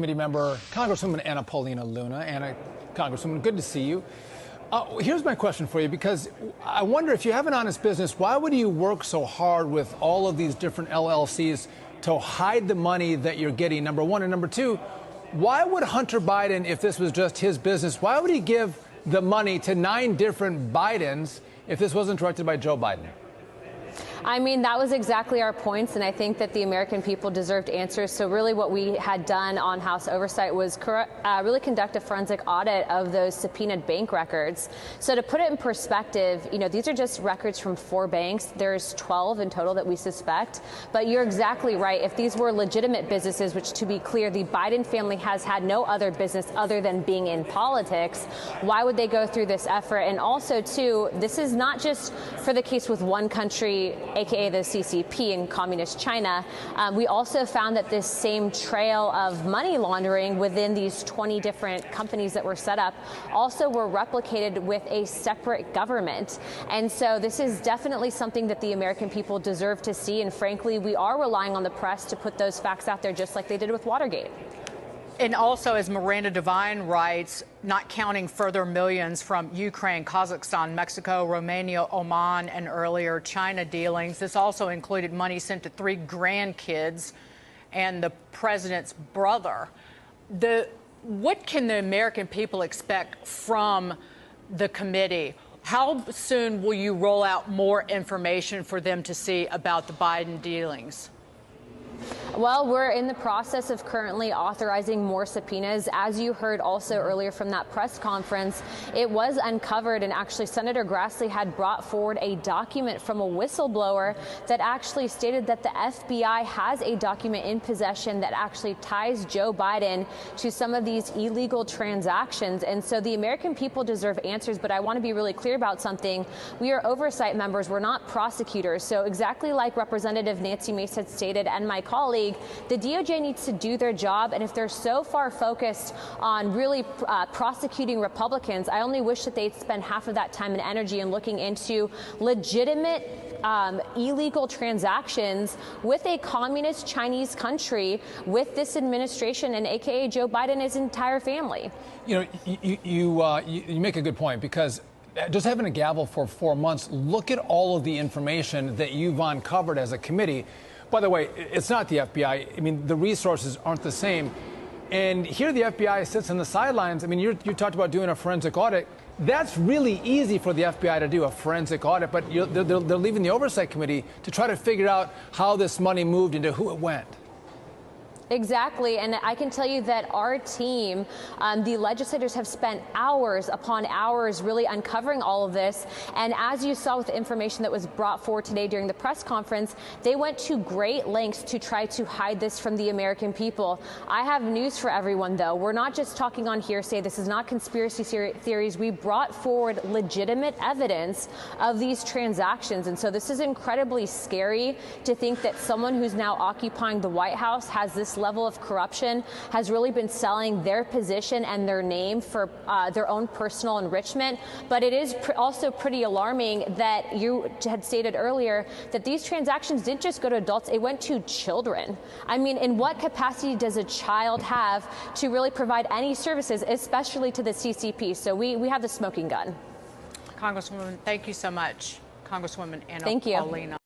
Committee member, Congresswoman Paulina Luna. Congresswoman, good to see you. Here's my question for you, because I wonder, if you have an honest business, why would you work so hard with all of these different LLCs to hide the money that you're getting, number one? And number two, why would Hunter Biden, if this was just his business, why would he give the money to 9 different Bidens if this wasn't directed by Joe Biden? I mean, that was exactly our points, and I think that the American people deserved answers. So really what we had done on House Oversight was really conduct a forensic audit of those subpoenaed bank records. So to put it in perspective, these are just records from 4 banks. There's 12 in total that we suspect. But you're exactly right. If these were legitimate businesses, which, to be clear, the Biden family has had no other business other than being in politics, why would they go through this effort? And also, too, this is not just for the case with one country, aka the CCP in communist China. We also found that this same trail of money laundering within these 20 different companies that were set up also were replicated with a separate government. And so this is definitely something that the American people deserve to see. And frankly, we are relying on the press to put those facts out there, just like they did with Watergate. And also, as Miranda Devine writes, not counting further millions from Ukraine, Kazakhstan, Mexico, Romania, Oman, and earlier China dealings. This also included money sent to 3 grandkids and the president's brother. What can the American people expect from the committee? How soon will you roll out more information for them to see about the Biden dealings? Well, we're in the process of currently authorizing more subpoenas. As you heard also earlier from that press conference, it was uncovered, and actually Senator Grassley had brought forward a document from a whistleblower that actually stated that the FBI has a document in possession that actually ties Joe Biden to some of these illegal transactions. And so the American people deserve answers, but I want to be really clear about something. We are oversight members. We're not prosecutors. So exactly like Representative Nancy Mace had stated, and my colleague, the DOJ needs to do their job. And if they're so far focused on really prosecuting Republicans, I only wish that they'd spend half of that time and energy in looking into legitimate illegal transactions with a communist Chinese country, with this administration and aka Joe Biden and his entire family. You make a good point, because just having a gavel for 4 months, look at all of the information that you've uncovered as a committee. By the way, it's not the FBI. I mean, the resources aren't the same. And here the FBI sits on the sidelines. I mean, you talked about doing a forensic audit. That's really easy for the FBI to do, a forensic audit, but they're leaving the Oversight Committee to try to figure out how this money moved and to who it went. Exactly. And I can tell you that our team, the legislators, have spent hours upon hours really uncovering all of this. And as you saw with the information that was brought forward today during the press conference, they went to great lengths to try to hide this from the American people. I have news for everyone, though. We're not just talking on hearsay. This is not conspiracy theories. We brought forward legitimate evidence of these transactions. And so this is incredibly scary to think that someone who's now occupying the White House has this level of corruption, has really been selling their position and their name for their own personal enrichment. But it is also pretty alarming that you had stated earlier that these transactions didn't just go to adults, it went to children. I mean, in what capacity does a child have to really provide any services, especially to the CCP? So we have the smoking gun. Congresswoman, thank you so much. Congresswoman Paulina. Paulina.